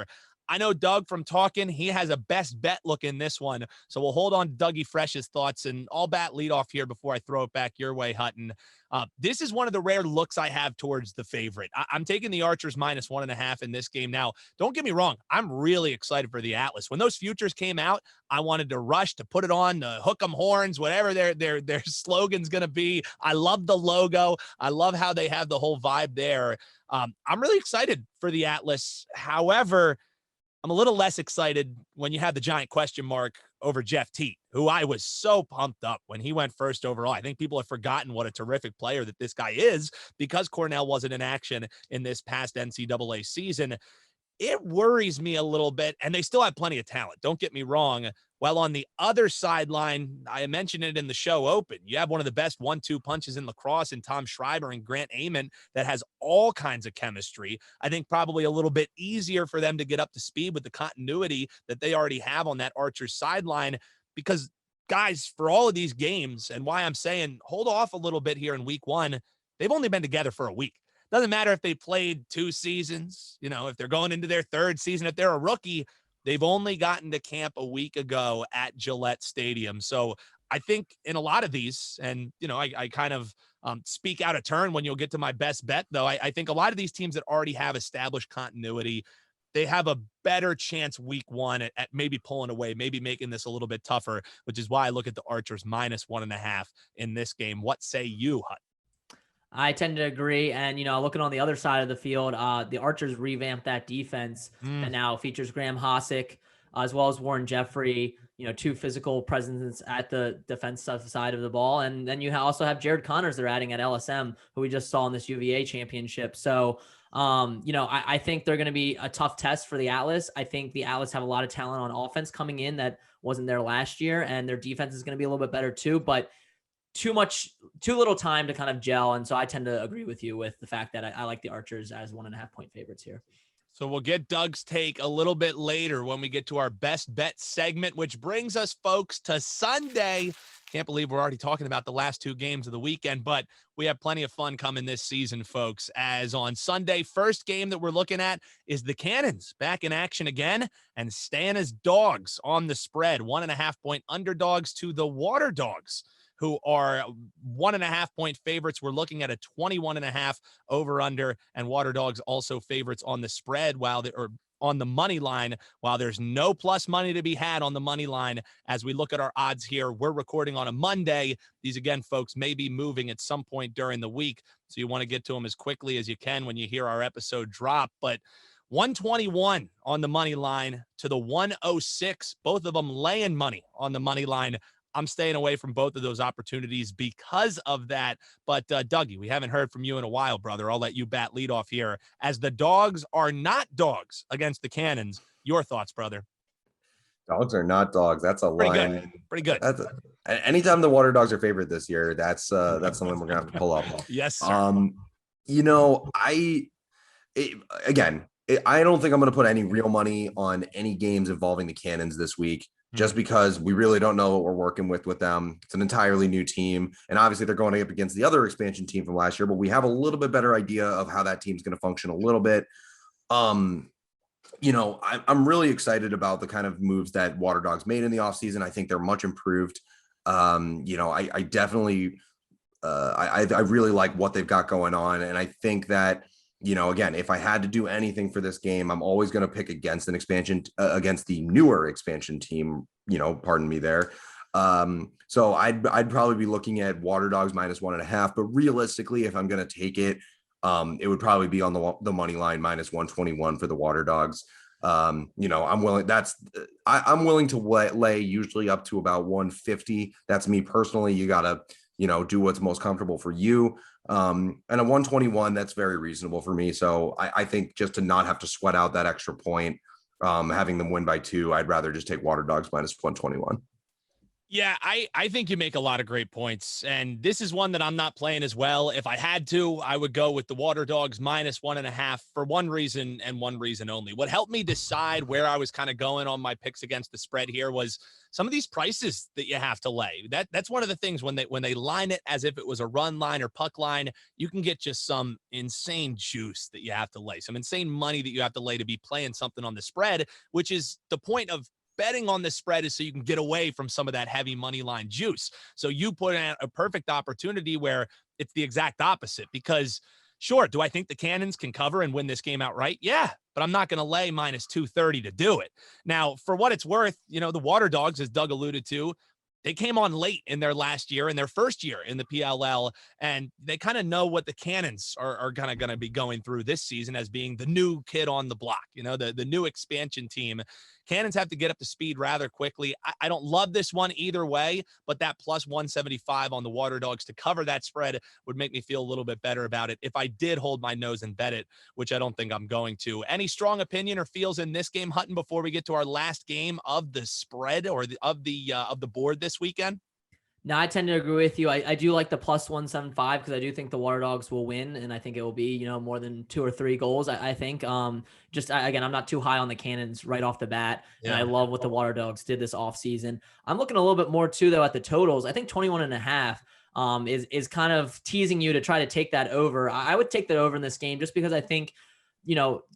I know Doug from talking, he has a best bet look in this one. So we'll hold on to Dougie Fresh's thoughts, and I'll bat lead off here before I throw it back your way, Hutton. This is one of the rare looks I have towards the favorite. I'm taking the Archers minus 1.5 in this game. Now, don't get me wrong. I'm really excited for the Atlas. When those futures came out, I wanted to rush to put it on, to hook 'em horns, whatever their slogan's going to be. I love the logo. I love how they have the whole vibe there. I'm really excited for the Atlas. However, I'm a little less excited when you have the giant question mark over Jeff Teat, who I was so pumped up when he went first overall. I think people have forgotten what a terrific player that this guy is because Cornell wasn't in action in this past NCAA season. It worries me a little bit, and they still have plenty of talent. Don't get me wrong. While on the other sideline, I mentioned it in the show open, you have one of the best 1-2 punches in lacrosse in Tom Schreiber and Grant Amon that has all kinds of chemistry. I think probably a little bit easier for them to get up to speed with the continuity that they already have on that Archers sideline, because guys, for all of these games, and why I'm saying hold off a little bit here in week 1, they've only been together for a week. Doesn't matter if they played 2 seasons, if they're going into their 3rd season, if they're a rookie, they've only gotten to camp a week ago at Gillette Stadium. So I think in a lot of these, and, I kind of speak out of turn when you'll get to my best bet, though. I think a lot of these teams that already have established continuity, they have a better chance week 1 at maybe pulling away, maybe making this a little bit tougher, which is why I look at the Archers minus 1.5 in this game. What say you, Hut? I tend to agree. And, looking on the other side of the field, the Archers revamped that defense that now features Graham Hosick, as well as Warren Jeffrey, 2 physical presences at the defensive side of the ball. And then you also have Jared Connors they're adding at LSM, who we just saw in this UVA championship. So I think they're going to be a tough test for the Atlas. I think the Atlas have a lot of talent on offense coming in that wasn't there last year, and their defense is going to be a little bit better too, but too little time to kind of gel. And so I tend to agree with you with the fact that I like the Archers as 1.5 point favorites here. So we'll get Doug's take a little bit later when we get to our best bet segment, which brings us, folks, to Sunday. Can't believe we're already talking about the last two games of the weekend, but we have plenty of fun coming this season, folks, as on Sunday, first game that we're looking at is the Cannons back in action again and staying as dogs on the spread, 1.5 point underdogs to the Water Dogs, who are 1.5 point favorites. We're looking at a 21.5 over under, and Water Dogs also favorites on the spread or on the money line, while there's no plus money to be had on the money line. As we look at our odds here, we're recording on a Monday. These, again, folks, may be moving at some point during the week, so you want to get to them as quickly as you can when you hear our episode drop. But 121 on the money line to the 106, both of them laying money on the money line. I'm staying away from both of those opportunities because of that. But Dougie, we haven't heard from you in a while, brother. I'll let you bat lead off here. As the dogs are not dogs against the Cannons, your thoughts, brother? Dogs are not dogs. That's a line. Pretty good. Anytime the Water Dogs are favored this year, that's something we're gonna have to pull up. Yes, sir. I don't think I'm going to put any real money on any games involving the Cannons this week, just because we really don't know what we're working with them. It's an entirely new team. And obviously they're going up against the other expansion team from last year, but we have a little bit better idea of how that team's going to function a little bit. I'm really excited about the kind of moves that Water Dogs made in the offseason. I think they're much improved. I definitely, I really like what they've got going on. And I think that, again, if I had to do anything for this game, I'm always going to pick against an expansion, against the newer expansion team, pardon me there. So I'd probably be looking at Water Dogs -1.5, but realistically, if I'm going to take it, it would probably be on the money line -121 for the Water Dogs. I'm willing to lay usually up to about 150. That's me personally. You got to, do what's most comfortable for you. And a 121, that's very reasonable for me. So I think just to not have to sweat out that extra point, having them win by 2, I'd rather just take Water Dogs -121. Yeah, I think you make a lot of great points, and this is one that I'm not playing as well. If I had to, I would go with the Water Dogs -1.5 for one reason and one reason only. What helped me decide where I was kind of going on my picks against the spread here was some of these prices that you have to lay. That's one of the things when they line it as if it was a run line or puck line, you can get just some insane juice that you have to lay, some insane money that you have to lay to be playing something on the spread, which is the point of betting on the spread, is so you can get away from some of that heavy money line juice. So you put in a perfect opportunity where it's the exact opposite, because sure, do I think the Cannons can cover and win this game outright? Yeah, but I'm not going to lay -230 to do it. Now, for what it's worth, the Water Dogs, as Doug alluded to, they came on late in their last year, in their first year in the PLL, and they kind of know what the Cannons are kind of going to be going through this season as being the new kid on the block, the new expansion team. Cannons have to get up to speed rather quickly. I don't love this one either way, but that +175 on the Water Dogs to cover that spread would make me feel a little bit better about it if I did hold my nose and bet it, which I don't think I'm going to. Any strong opinion or feels in this game, Hutton, before we get to our last game of the spread or of the board this weekend? No, I tend to agree with you. I do like the +175 because I do think the Water Dogs will win, and I think it will be, more than 2 or 3 goals. I think. Again, I'm not too high on the Cannons right off the bat, and I love what the Water Dogs did this offseason. I'm looking a little bit more too, though, at the totals. I think 21.5 is kind of teasing you to try to take that over. I would take that over in this game just because I think,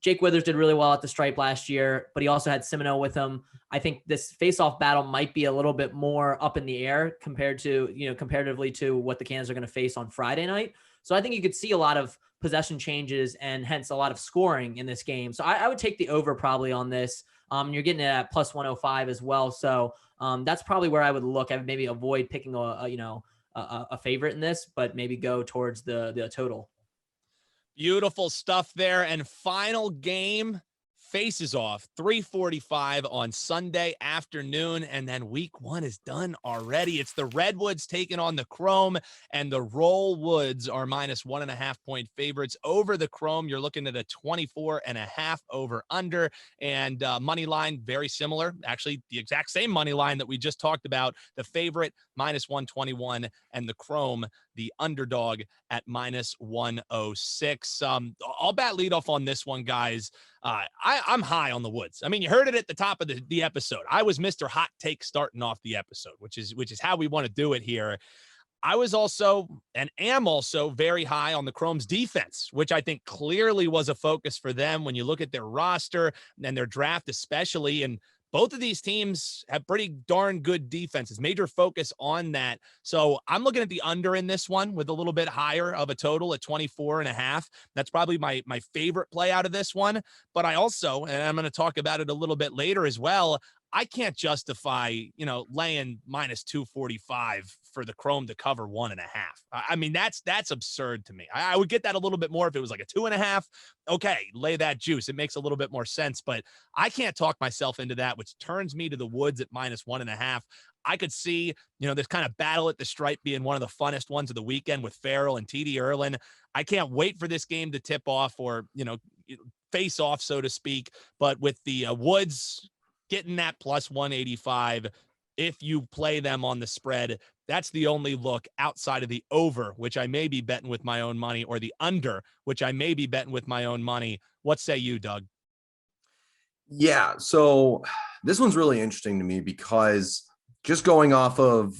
Jake Withers did really well at the stripe last year, but he also had Semino with him. I think this face-off battle might be a little bit more up in the air comparatively to what the Cannons are going to face on Friday night. So I think you could see a lot of possession changes and hence a lot of scoring in this game. So I would take the over probably on this. You're getting it at +105 as well. So that's probably where I would look. I would maybe avoid picking a favorite in this, but maybe go towards the total. Beautiful stuff there. And final game faces off 3:45 on Sunday afternoon, and then week 1 is done already. It's the Redwoods taking on the Chrome, and the Rollwoods are minus 1.5 point favorites over the Chrome. You're looking at a 24.5 over under, and money line very similar, actually the exact same money line that we just talked about. The favorite minus 121, and the Chrome, the underdog, at minus 106. I'll bat lead off on this one, guys. I'm high on the Woods. I mean, you heard it at the top of the episode. I was Mr. Hot Take starting off the episode, which is how we want to do it here. I was also and am also very high on the Chrome's defense, which I think clearly was a focus for them when you look at their roster and their draft especially. And both of these teams have pretty darn good defenses, major focus on that. So I'm looking at the under in this one with a little bit higher of a total at 24.5. That's probably my favorite play out of this one. But I also, and I'm going to talk about it a little bit later as well, I can't justify, laying minus 245 for the Chrome to cover 1.5. I mean, that's absurd to me. I would get that a little bit more if it was like a 2.5. Okay, lay that juice. It makes a little bit more sense, but I can't talk myself into that, which turns me to the Woods at minus 1.5. I could see, this kind of battle at the stripe being one of the funnest ones of the weekend with Farrell and TD Erlin. I can't wait for this game to tip off or, face off, so to speak. But with the Woods getting that plus 185, if you play them on the spread, that's the only look outside of the over, which I may be betting with my own money, or the under, which I may be betting with my own money. What say you, Doug? Yeah, so this one's really interesting to me because just going off of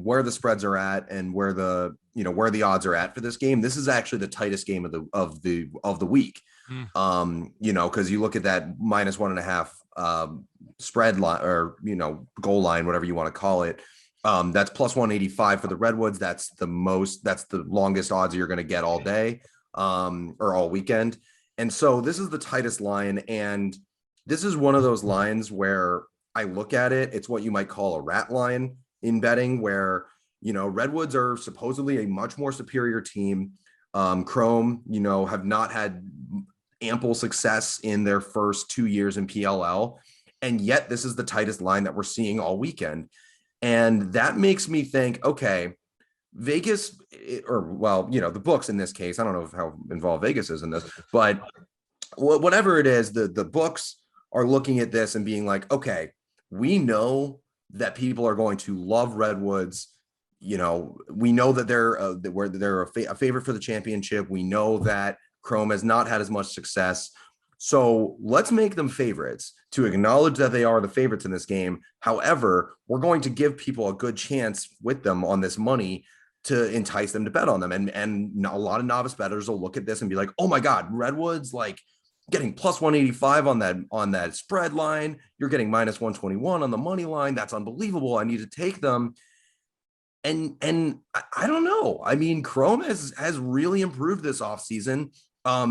where the spreads are at and where the odds are at for this game, this is actually the tightest game of the week. Because you look at that minus 1.5 spread line, or goal line, whatever you want to call it. That's plus 185 for the Redwoods. That's the longest odds you're going to get all day, or all weekend. And so this is the tightest line, and this is one of those lines where I look at it, it's what you might call a rat line in betting, where Redwoods are supposedly a much more superior team. Chrome, have not had ample success in their first 2 years in PLL. And yet this is the tightest line that we're seeing all weekend. And that makes me think, okay, Vegas, the books in this case, I don't know how involved Vegas is in this, but whatever it is, the books are looking at this and being like, okay, we know that people are going to love Redwoods. We know that they're a favorite for the championship. We know that Chrome has not had as much success. So let's make them favorites to acknowledge that they are the favorites in this game. However, we're going to give people a good chance with them on this money to entice them to bet on them. And a lot of novice bettors will look at this and be like, oh my God, Redwoods, like getting plus 185 on that spread line. You're getting minus 121 on the money line. That's unbelievable. I need to take them. And I don't know. I mean, Chrome has really improved this offseason.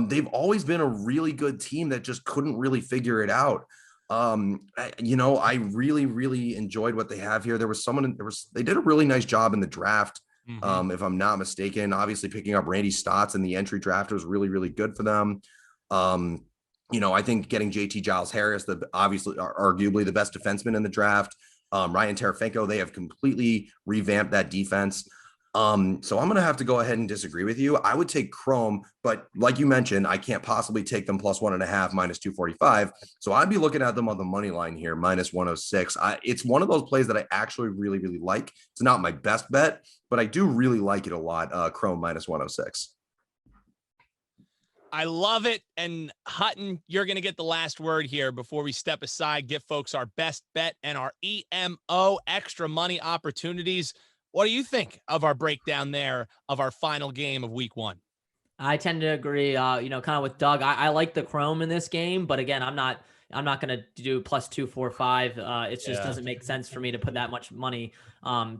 They've always been a really good team that just couldn't really figure it out. I really, really enjoyed what they have here. They did a really nice job in the draft. If I'm not mistaken, obviously picking up Randy Stotts in the entry draft was really, really good for them. I think getting JT Giles Harris, arguably the best defenseman in the draft, Ryan Terrapins, they have completely revamped that defense. So I'm going to have to go ahead and disagree with you. I would take Chrome, but like you mentioned, I can't possibly take them plus 1.5 minus 245. So I'd be looking at them on the money line here, minus 106. It's one of those plays that I actually really, really like. It's not my best bet, but I do really like it a lot. Chrome minus 106. I love it. And Hutton, you're going to get the last word here before we step aside, give folks our best bet and our EMO extra money opportunities. What do you think of our breakdown there of our final game of week 1? I tend to agree, kind of with Doug. I like the Chrome in this game, but again, I'm not going to do plus 245. It just doesn't make sense for me to put that much money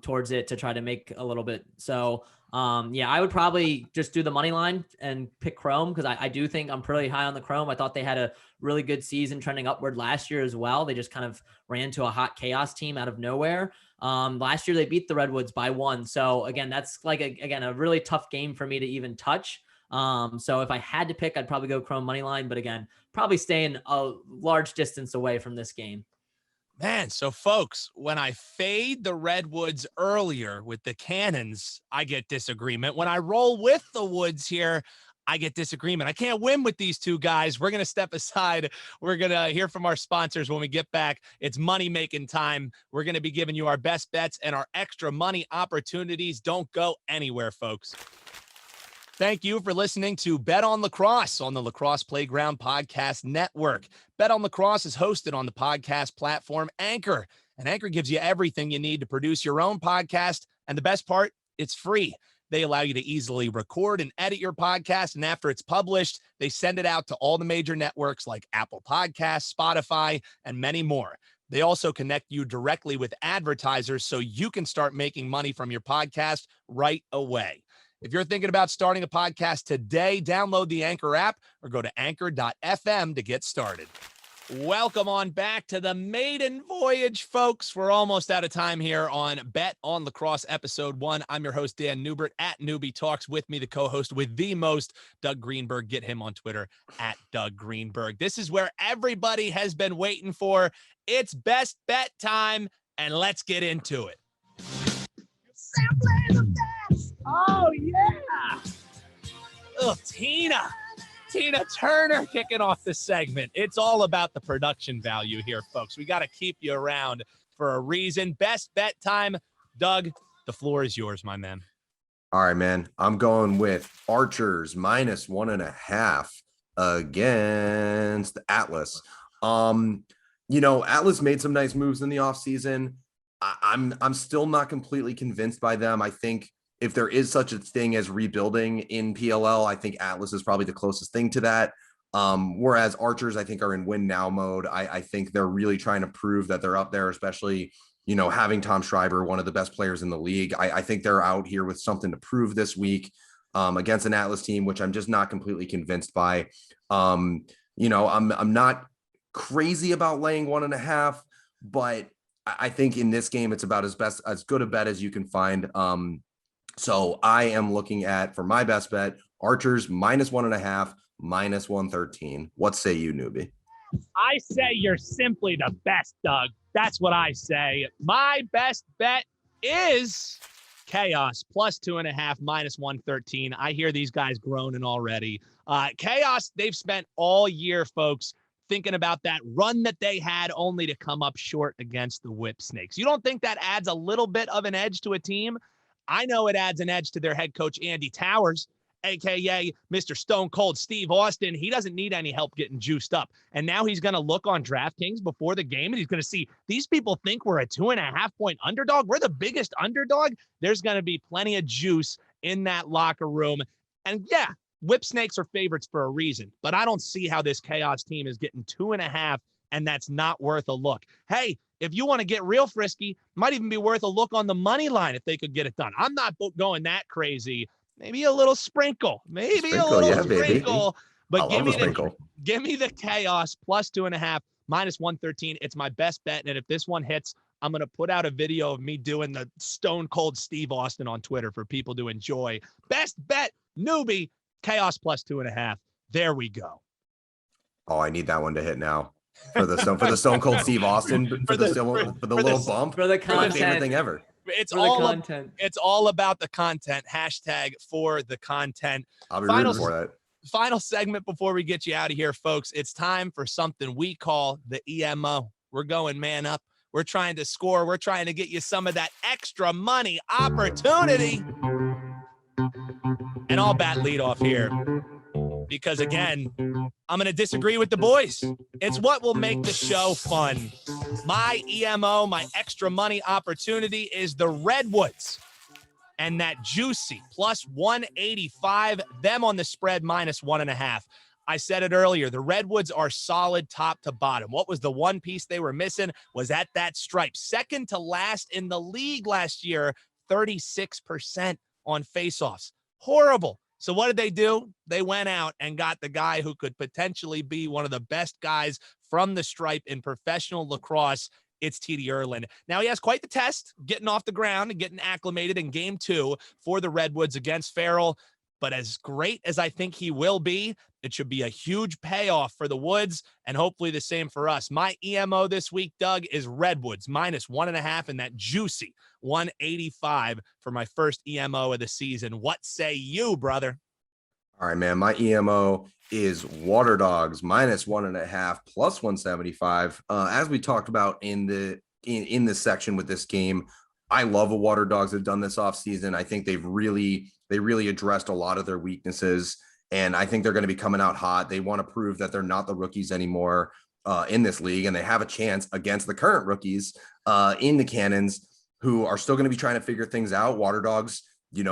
towards it to try to make a little bit. So I would probably just do the money line and pick Chrome, because I do think I'm pretty high on the Chrome. I thought they had a really good season trending upward last year as well. They just kind of ran to a hot chaos team out of nowhere. Last year they beat the Redwoods by 1. So again, that's like a really tough game for me to even touch. So if I had to pick, I'd probably go Chrome money line, but again, probably staying a large distance away from this game. Man, so folks, when I fade the Redwoods earlier with the Cannons, I get disagreement. When I roll with the Woods here, I get disagreement. I can't win with these two guys. We're going to step aside. We're going to hear from our sponsors when we get back. It's money-making time. We're going to be giving you our best bets and our extra money opportunities. Don't go anywhere, folks. Thank you for listening to Bet On Lacrosse on the Lacrosse Playground Podcast Network. Bet On Lacrosse is hosted on the podcast platform Anchor, and Anchor gives you everything you need to produce your own podcast, and the best part, it's free. They allow you to easily record and edit your podcast, and after it's published, they send it out to all the major networks like Apple Podcasts, Spotify, and many more. They also connect you directly with advertisers so you can start making money from your podcast right away. If you're thinking about starting a podcast today, download the Anchor app or go to anchor.fm to get started. Welcome on back to the maiden voyage, folks. We're almost out of time here on Bet On Lacrosse Episode 1. I'm your host, Dan Neubert, at Newbie Talks. With me, the co-host with the most, Doug Greenberg. Get him on Twitter, at Doug Greenberg. This is where everybody has been waiting for. It's best bet time, and let's get into it. Oh, yeah. Oh, Tina Turner kicking off the segment. It's all about the production value here, folks. We got to keep you around for a reason. Best bet time. Doug, the floor is yours, my man. All right, man. I'm going with Archers -1.5 against Atlas. Atlas made some nice moves in the offseason. I'm still not completely convinced by them. I think if there is such a thing as rebuilding in PLL, I think Atlas is probably the closest thing to that. Whereas Archers, I think, are in win now mode. I think they're really trying to prove that they're up there, especially, having Tom Schreiber, one of the best players in the league. I think they're out here with something to prove this week against an Atlas team, which I'm just not completely convinced by. I'm not crazy about laying 1.5, but I think in this game, it's about as good a bet as you can find. So I am looking at, for my best bet, Archers -1.5, -113. What say you, newbie? I say you're simply the best, Doug. That's what I say. My best bet is Chaos +2.5, -113. I hear these guys groaning already. Chaos, they've spent all year, folks, thinking about that run that they had only to come up short against the Whip Snakes. You don't think that adds a little bit of an edge to a team? I know it adds an edge to their head coach, Andy Towers, a.k.a. Mr. Stone Cold Steve Austin. He doesn't need any help getting juiced up. And now he's going to look on DraftKings before the game, and he's going to see these people think we're a 2.5-point underdog. We're the biggest underdog. There's going to be plenty of juice in that locker room. And, yeah, Whip Snakes are favorites for a reason, but I don't see how this Chaos team is getting 2.5, and that's not worth a look. Hey, if you want to get real frisky, might even be worth a look on the money line if they could get it done. I'm not going that crazy. Maybe a little sprinkle. Maybe a little sprinkle. But give me the Chaos +2.5, -113. It's my best bet. And if this one hits, I'm going to put out a video of me doing the Stone Cold Steve Austin on Twitter for people to enjoy. Best bet, newbie, Chaos +2.5. There we go. Oh, I need that one to hit now. For the Stone Cold Steve Austin, for the little bump, for the content, my favorite thing ever. It's all about the content. Hashtag for the content. I'll be rooting for that. Final segment before we get you out of here, folks. It's time for something we call the EMO. We're going man up. We're trying to score. We're trying to get you some of that extra money opportunity. And I'll bat lead off here. Because, again, I'm going to disagree with the boys. It's what will make the show fun. My EMO, my extra money opportunity, is the Redwoods. And that juicy +185, them on the spread -1.5. I said it earlier, the Redwoods are solid top to bottom. What was the one piece they were missing? Was at that stripe. Second to last in the league last year, 36% on faceoffs. Horrible. So what did they do? They went out and got the guy who could potentially be one of the best guys from the stripe in professional lacrosse. It's TD Erlin. Now he has quite the test getting off the ground and getting acclimated in game 2 for the Redwoods against Farrell. but as great as I think he will be, it should be a huge payoff for the Woods, and hopefully the same for us. My EMO this week, Doug, is Redwoods -1.5 and that juicy 185 for my first EMO of the season. What say you, brother? All right, man. My EMO is Water Dogs -1.5 plus 175. As we talked about in this section with this game, I love what Water Dogs have done this offseason. I think they really addressed a lot of their weaknesses, and I think they're going to be coming out hot. They want to prove that they're not the rookies anymore in this league, and they have a chance against the current rookies in the Cannons, who are still going to be trying to figure things out. Water Dogs,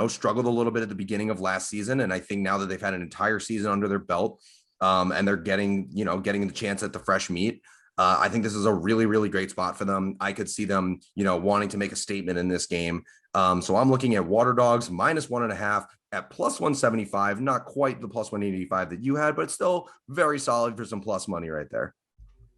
struggled a little bit at the beginning of last season, and I think now that they've had an entire season under their belt, and they're getting the chance at the fresh meat, I think this is a really, really great spot for them. I could see them, wanting to make a statement in this game. So I'm looking at Water Dogs -1.5 at plus 175, not quite the plus 185 that you had, but it's still very solid for some plus money right there.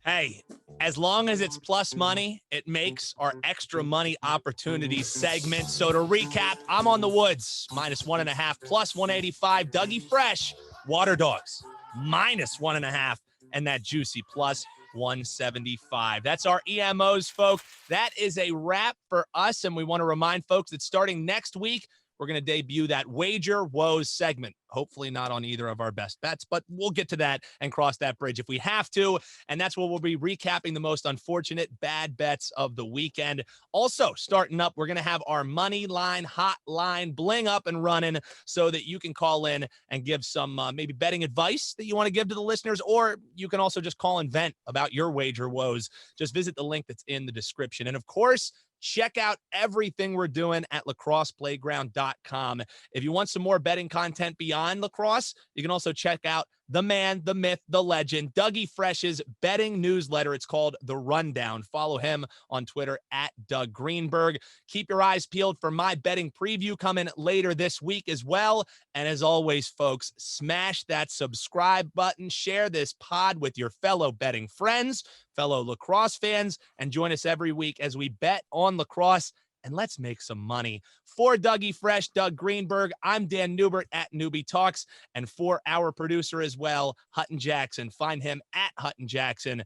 Hey, as long as it's plus money, it makes our extra money opportunity segment. So to recap, I'm on the Woods -1.5 plus 185. Dougie Fresh, Water Dogs -1.5, and that juicy plus 175. That's our EMOs, folks. That is a wrap for us. And we want to remind folks that starting next week, we're going to debut that Wager Woes segment. Hopefully not on either of our best bets, but we'll get to that and cross that bridge if we have to. And that's where we'll be recapping the most unfortunate bad bets of the weekend. Also, starting up, we're going to have our money line hotline bling up and running so that you can call in and give some maybe betting advice that you want to give to the listeners, or you can also just call and vent about your wager woes. Just visit the link that's in the description. And of course, check out everything we're doing at lacrosseplayground.com. If you want some more betting content beyond lacrosse, you can also check out the man, the myth, the legend, Dougie Fresh's betting newsletter. It's called The Rundown. Follow him on Twitter at Doug Greenberg. Keep your eyes peeled for my betting preview coming later this week as well. And as always, folks, smash that subscribe button, share this pod with your fellow betting friends, fellow lacrosse fans, and join us every week as we bet on lacrosse. And let's make some money. For Dougie Fresh, Doug Greenberg, I'm Dan Neubert at Newbie Talks. And for our producer as well, Hutton Jackson, find him at Hutton Jackson.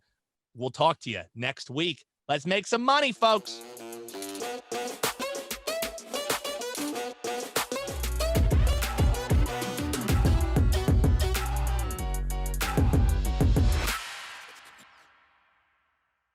We'll talk to you next week. Let's make some money, folks.